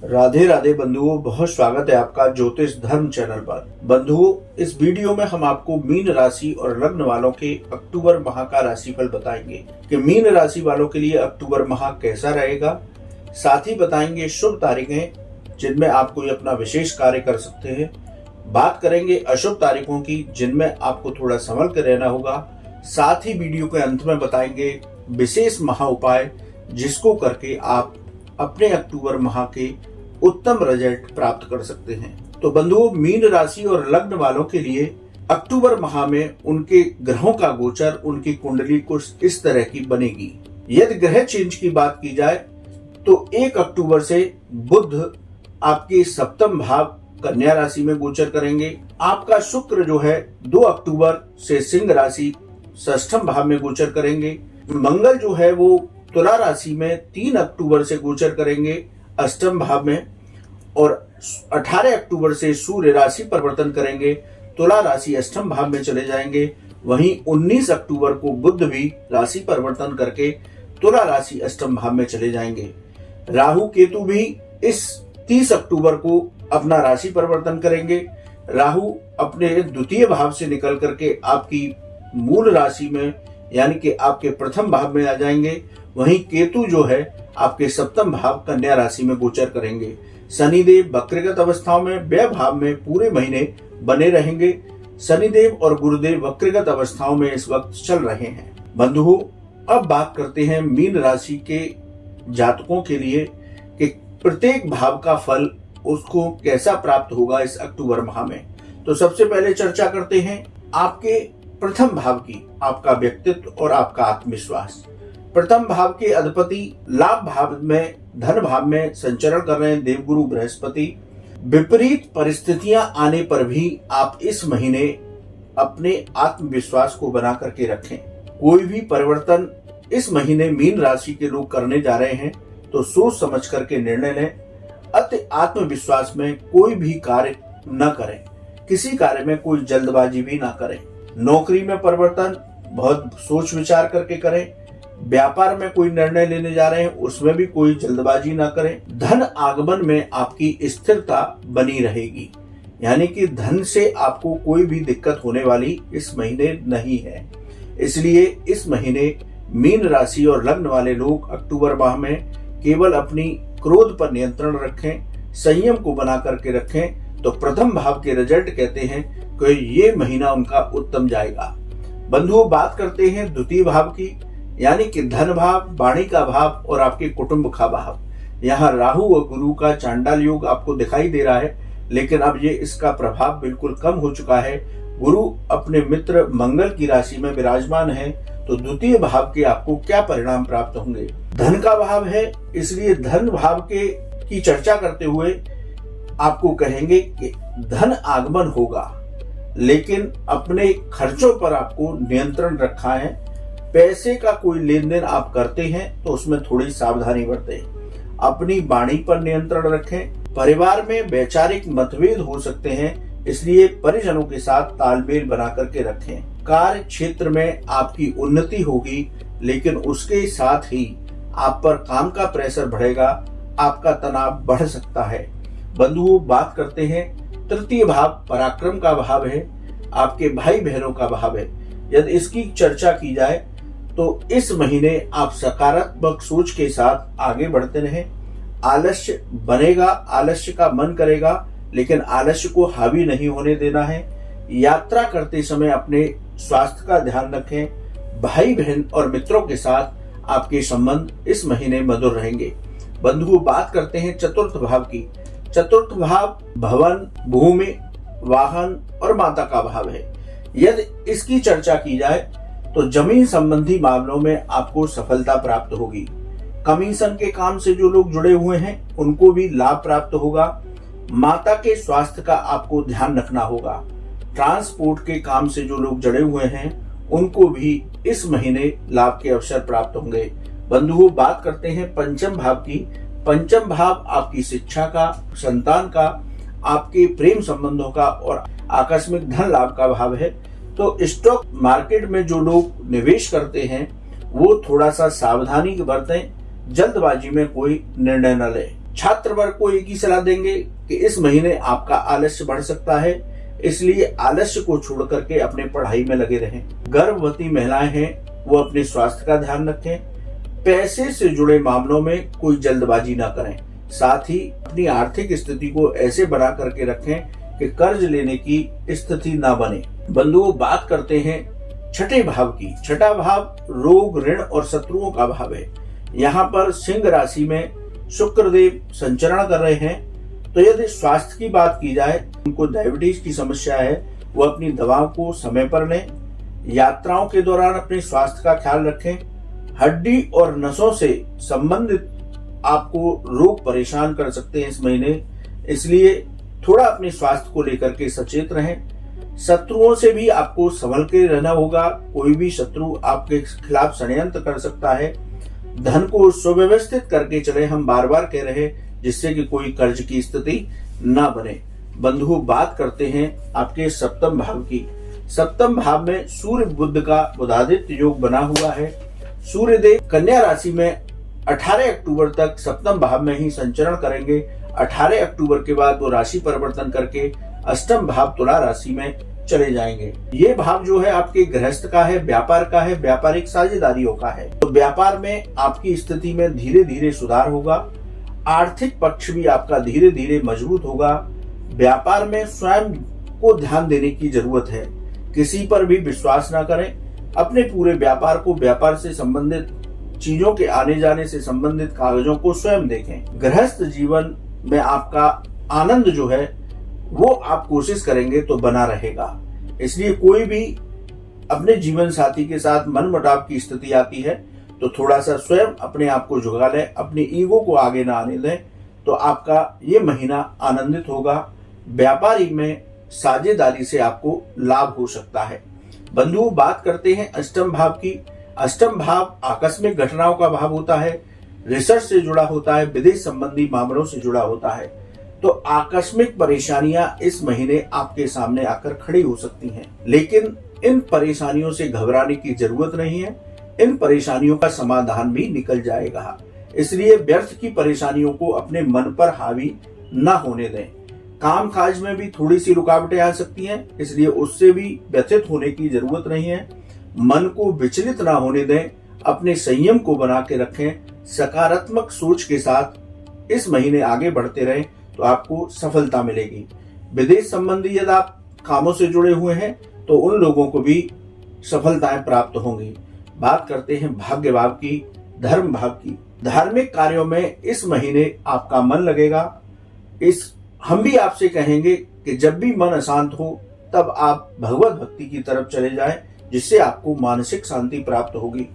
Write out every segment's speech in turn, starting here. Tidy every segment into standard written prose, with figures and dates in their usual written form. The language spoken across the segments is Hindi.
राधे राधे बंधुओं, बहुत स्वागत है आपका ज्योतिष धर्म चैनल पर। बंधुओं, इस वीडियो में हम आपको मीन राशि और लग्न वालों के अक्टूबर माह का राशिफल बताएंगे कि मीन राशि वालों के लिए अक्टूबर माह कैसा रहेगा। साथ ही बताएंगे शुभ तारीखें जिनमें आप कोई अपना विशेष कार्य कर सकते हैं। बात करेंगे अशुभ तारीखों की जिनमें आपको थोड़ा संभल कर रहना होगा। साथ ही वीडियो के अंत में बताएंगे विशेष महा उपाय जिसको करके आप अपने अक्टूबर माह के उत्तम रिजल्ट प्राप्त कर सकते हैं। तो बंधुओं, मीन राशि और लग्न वालों के लिए अक्टूबर माह में उनके ग्रहों का गोचर उनकी कुंडली कुछ इस तरह की बनेगी। यदि ग्रह चेंज की बात की जाए तो 1 अक्टूबर से बुध आपके सप्तम भाव कन्या राशि में गोचर करेंगे। आपका शुक्र जो है 2 अक्टूबर से सिंह राशि षष्ठम भाव में गोचर करेंगे। मंगल जो है वो तुला राशि में 3 अक्टूबर से गोचर करेंगे अष्टम भाव में, और 18 अक्टूबर से सूर्य राशि परिवर्तन करेंगे, तुला राशि अष्टम भाव में चले जाएंगे। वहीं 19 अक्टूबर को बुध भी राशि परिवर्तन करके तुला राशि अष्टम भाव में चले जाएंगे। राहु केतु भी इस 30 अक्टूबर को अपना राशि परिवर्तन करेंगे। राहु अपने द्वितीय भाव से निकल करके आपकी मूल राशि में यानी कि आपके प्रथम भाव में आ जाएंगे। वहीं केतु जो है आपके सप्तम भाव कन्या राशि में गोचर करेंगे। शनिदेव वक्रगत अवस्थाओं में व्यय भाव में पूरे महीने बने रहेंगे। शनिदेव और गुरुदेव वक्रगत अवस्थाओं में इस वक्त चल रहे हैं। बंधुओं, अब बात करते हैं मीन राशि के जातकों के लिए कि प्रत्येक भाव का फल उसको कैसा प्राप्त होगा इस अक्टूबर माह में। तो सबसे पहले चर्चा करते हैं आपके प्रथम भाव की, आपका व्यक्तित्व और आपका आत्मविश्वास। प्रथम भाव के अधिपति लाभ भाव में धन भाव में संचरण कर रहे हैं देवगुरु बृहस्पति। विपरीत परिस्थितियां आने पर भी आप इस महीने अपने आत्मविश्वास को बना करके रखें। कोई भी परिवर्तन इस महीने मीन राशि के लोग करने जा रहे हैं तो सोच समझ करके निर्णय लें। अति आत्मविश्वास में कोई भी कार्य न करें, किसी कार्य में कोई जल्दबाजी भी ना करें। नौकरी में परिवर्तन बहुत सोच विचार करके करें। व्यापार में कोई निर्णय लेने जा रहे हैं उसमें भी कोई जल्दबाजी ना करें। धन आगमन में आपकी स्थिरता बनी रहेगी, यानी कि धन से आपको कोई भी दिक्कत होने वाली इस महीने नहीं है। इसलिए इस महीने मीन राशि और लग्न वाले लोग अक्टूबर माह में केवल अपनी क्रोध पर नियंत्रण रखें, संयम को बना करके रखें तो प्रथम भाव के रिजल्ट कहते हैं कि ये महीना उनका उत्तम जाएगा। बंधुओं, बात करते हैं द्वितीय भाव की, यानी कि धन भाव, वाणी का भाव और आपके कुटुंब का भाव। यहाँ राहु और गुरु का चांडाल योग आपको दिखाई दे रहा है, लेकिन अब ये इसका प्रभाव बिल्कुल कम हो चुका है। गुरु अपने मित्र मंगल की राशि में विराजमान है, तो द्वितीय भाव के आपको क्या परिणाम प्राप्त होंगे। धन का भाव है, इसलिए धन भाव की चर्चा करते हुए आपको कहेंगे कि धन आगमन होगा, लेकिन अपने खर्चों पर आपको नियंत्रण रखा है। पैसे का कोई लेन देन आप करते हैं तो उसमें थोड़ी सावधानी बरतें। अपनी वाणी पर नियंत्रण रखें। परिवार में वैचारिक मतभेद हो सकते हैं, इसलिए परिजनों के साथ तालमेल बना करके रखें। कार्य क्षेत्र में आपकी उन्नति होगी, लेकिन उसके साथ ही आप पर काम का प्रेशर बढ़ेगा, आपका तनाव बढ़ सकता है। बंधुओं, बात करते हैं तृतीय भाव पराक्रम का भाव है, आपके भाई बहनों का भाव है। यदि इसकी चर्चा की जाए तो इस महीने आप सकारात्मक सोच के साथ आगे बढ़ते रहें। आलस्य बनेगा, आलस्य का मन करेगा, लेकिन आलस्य को हावी नहीं होने देना है। यात्रा करते समय अपने स्वास्थ्य का ध्यान रखें। भाई बहन और मित्रों के साथ आपके संबंध इस महीने मधुर रहेंगे। बंधुओं, बात करते हैं चतुर्थ भाव की। चतुर्थ भाव भवन, भूमि, वाहन और माता का भाव है। यदि इसकी चर्चा की जाए तो जमीन संबंधी मामलों में आपको सफलता प्राप्त होगी। कमीशन के काम से जो लोग जुड़े हुए हैं उनको भी लाभ प्राप्त होगा। माता के स्वास्थ्य का आपको ध्यान रखना होगा। ट्रांसपोर्ट के काम से जो लोग जुड़े हुए हैं उनको भी इस महीने लाभ के अवसर प्राप्त होंगे। बंधुओं, बात करते हैं पंचम भाव की। पंचम भाव आपकी शिक्षा का, संतान का, आपके प्रेम संबंधों का और आकस्मिक धन लाभ का भाव है। तो स्टॉक मार्केट में जो लोग निवेश करते हैं वो थोड़ा सा सावधानी बरतें, जल्दबाजी में कोई निर्णय न लें। छात्र वर्ग को एक ही सलाह देंगे कि इस महीने आपका आलस्य बढ़ सकता है, इसलिए आलस्य को छोड़ करके अपने पढ़ाई में लगे रहें। गर्भवती महिलाएं हैं वो अपने स्वास्थ्य का ध्यान रखें। पैसे से जुड़े मामलों में कोई जल्दबाजी ना करें। साथ ही अपनी आर्थिक स्थिति को ऐसे बना करके रखें कि कर्ज लेने की स्थिति ना बने। बंधुओं, बात करते हैं छठे भाव की। छठा भाव रोग, ऋण और शत्रुओं का भाव है। यहाँ पर सिंह राशि में शुक्रदेव संचरण कर रहे हैं। तो यदि स्वास्थ्य की बात की जाए, उनको डायबिटीज की समस्या है, वो अपनी दवाओं को समय पर लें। यात्राओं के दौरान अपने स्वास्थ्य का ख्याल रखें। हड्डी और नसों से संबंधित आपको रोग परेशान कर सकते हैं इस महीने, इसलिए थोड़ा अपने स्वास्थ्य को लेकर के सचेत रहें। शत्रुओं से भी आपको संभल के रहना होगा। कोई भी शत्रु आपके खिलाफ षड्यंत्र कर सकता है। धन को सुव्यवस्थित करके चले, हम बार बार कह रहे हैं, जिससे कि कोई कर्ज की स्थिति ना बने। बंधुओं, बात करते हैं आपके सप्तम भाव की। सप्तम भाव में सूर्य बुध का बुधादित्य योग बना हुआ है। सूर्य देव कन्या राशि में 18 अक्टूबर तक सप्तम भाव में ही संचरण करेंगे। 18 अक्टूबर के बाद वो राशि परिवर्तन करके अष्टम भाव तुला राशि में चले जाएंगे। ये भाव जो है आपके गृहस्थ का है, व्यापार का है, व्यापारिक साझेदारियों का है। तो व्यापार में आपकी स्थिति में धीरे धीरे सुधार होगा। आर्थिक पक्ष भी आपका धीरे धीरे मजबूत होगा। व्यापार में स्वयं को ध्यान देने की जरूरत है। किसी पर भी विश्वास ना करें। अपने पूरे व्यापार को, व्यापार से संबंधित चीजों के आने जाने से संबंधित कागजों को स्वयं देखें। गृहस्थ जीवन में आपका आनंद जो है वो आप कोशिश करेंगे तो बना रहेगा। इसलिए कोई भी अपने जीवन साथी के साथ मनमुटाव की स्थिति आती है तो थोड़ा सा स्वयं अपने आप को झुका लें, अपनी ईगो को आगे ना आने दें, तो आपका ये महीना आनंदित होगा। व्यापारी में साझेदारी से आपको लाभ हो सकता है। बंधुओं, बात करते हैं अष्टम भाव की। अष्टम भाव आकस्मिक घटनाओं का भाव होता है, रिसर्च से जुड़ा होता है, विदेश संबंधी मामलों से जुड़ा होता है। तो आकस्मिक परेशानियां इस महीने आपके सामने आकर खड़ी हो सकती हैं, लेकिन इन परेशानियों से घबराने की जरूरत नहीं है। इन परेशानियों का समाधान भी निकल जाएगा। इसलिए व्यर्थ की परेशानियों को अपने मन पर हावी न होने दें। काम काज में भी थोड़ी सी रुकावटें आ सकती हैं, इसलिए उससे भी व्यथित होने की जरूरत नहीं है। मन को विचलित ना होने दें, अपने संयम को बना के रखें। सकारात्मक सोच के साथ इस महीने आगे बढ़ते रहें तो आपको सफलता मिलेगी। विदेश संबंधी यदि आप कामों से जुड़े हुए हैं तो उन लोगों को भी सफलताएं प्राप्त होंगी। बात करते हैं भाग्य भाव की, धर्म भाव की। धार्मिक कार्यों में इस महीने आपका मन लगेगा। हम भी आपसे कहेंगे कि जब भी मन अशांत हो तब आप भगवत भक्ति की तरफ चले जाएं, जिससे आपको मानसिक शांति प्राप्त होगी।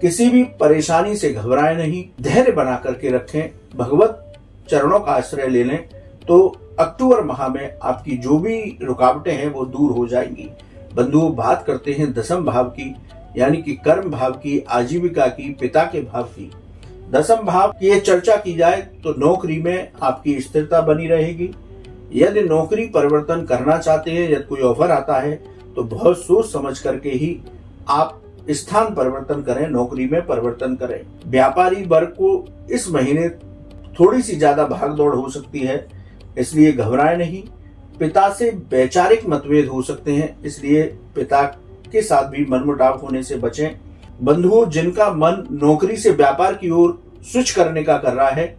किसी भी परेशानी से घबराएं नहीं, धैर्य बना करके रखें, भगवत चरणों का आश्रय ले लें, तो अक्टूबर माह में आपकी जो भी रुकावटें हैं वो दूर हो जाएंगी। बंधुओं, बात करते हैं दसम भाव की, यानी कि कर्म भाव की, आजीविका की, पिता के भाव की। दसम भाव की ये चर्चा की जाए तो नौकरी में आपकी स्थिरता बनी रहेगी। यदि नौकरी परिवर्तन करना चाहते हैं, यदि कोई ऑफर आता है तो बहुत सोच समझ करके ही आप स्थान परिवर्तन करें, नौकरी में परिवर्तन करें। व्यापारी वर्ग को इस महीने थोड़ी सी ज्यादा भागदौड़ हो सकती है, इसलिए घबराएं नहीं। पिता से वैचारिक मतभेद हो सकते हैं, इसलिए पिता के साथ भी मनमुटाव होने से बचें। बंधुओं, जिनका मन नौकरी से व्यापार की ओर स्विच करने का कर रहा है,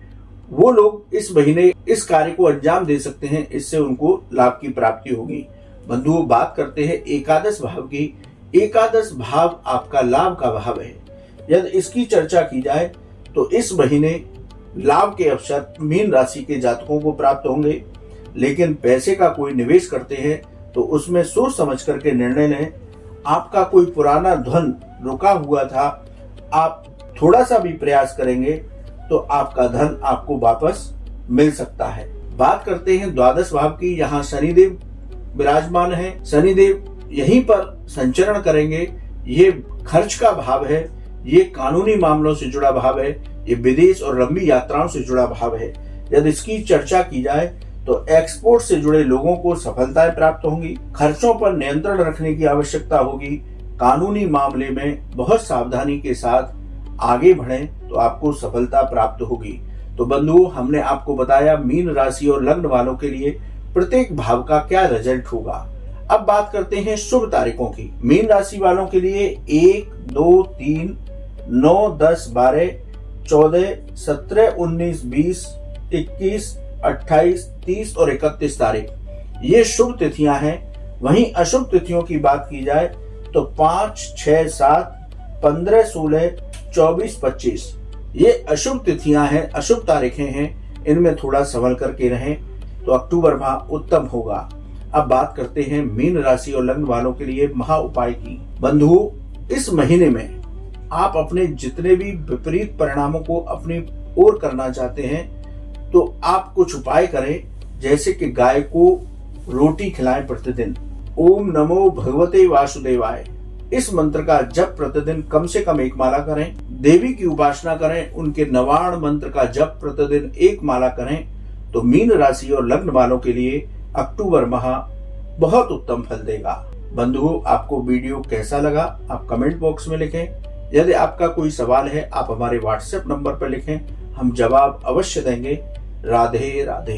वो लोग इस महीने इस कार्य को अंजाम दे सकते हैं, इससे उनको लाभ की प्राप्ति होगी। बंधुओं, बात करते हैं एकादश भाव की। एकादश भाव आपका लाभ का भाव है। यदि इसकी चर्चा की जाए तो इस महीने लाभ के अवसर मीन राशि के जातकों को प्राप्त होंगे, लेकिन पैसे का कोई निवेश करते हैं तो उसमें सोच समझ करके निर्णय लें। आपका कोई पुराना धन रुका हुआ था, आप थोड़ा सा भी प्रयास करेंगे तो आपका धन आपको वापस मिल सकता है। बात करते हैं द्वादश भाव की। यहाँ शनिदेव विराजमान है। शनिदेव यहीं पर संचरण करेंगे। ये खर्च का भाव है, ये कानूनी मामलों से जुड़ा भाव है, ये विदेश और लंबी यात्राओं से जुड़ा भाव है। यदि इसकी चर्चा की जाए तो एक्सपोर्ट से जुड़े लोगों को सफलताएं प्राप्त होंगी। खर्चों पर नियंत्रण रखने की आवश्यकता होगी। कानूनी मामले में बहुत सावधानी के साथ आगे बढ़ें तो आपको सफलता प्राप्त होगी। तो बंधु, हमने आपको बताया मीन राशि और लग्न वालों के लिए प्रत्येक भाव का क्या रिजल्ट होगा। अब बात करते हैं शुभ तारीखों की। मीन राशि वालों के लिए 1, 2, 3, 9, 10, 12, 14, 17, 19, 20, 21, 28, 30 और 31 तारीख ये शुभ तिथियां हैं। वहीं अशुभ तिथियों की बात की जाए तो 5, 6, 7, 15, 16, 24, 25 ये अशुभ तिथियां हैं, अशुभ तारीखें हैं। इनमें थोड़ा संभल करके रहें तो अक्टूबर माह उत्तम होगा। अब बात करते हैं मीन राशि और लग्न वालों के लिए महा उपाय की। बंधु, इस महीने में आप अपने जितने भी विपरीत परिणामों को अपनी ओर करना चाहते हैं तो आप कुछ उपाय करें, जैसे कि गाय को रोटी खिलाएं प्रतिदिन। ओम नमो भगवते वासुदेवाय इस मंत्र का जप प्रतिदिन कम से कम 1 माला करें। देवी की उपासना करें, उनके नवार्ण मंत्र का जप प्रतिदिन 1 माला करें तो मीन राशि और लग्न वालों के लिए अक्टूबर माह बहुत उत्तम फल देगा। बंधुओं, आपको वीडियो कैसा लगा आप कमेंट बॉक्स में लिखें। यदि आपका कोई सवाल है आप हमारे व्हाट्सएप नंबर पर लिखें, हम जवाब अवश्य देंगे। राधे राधे।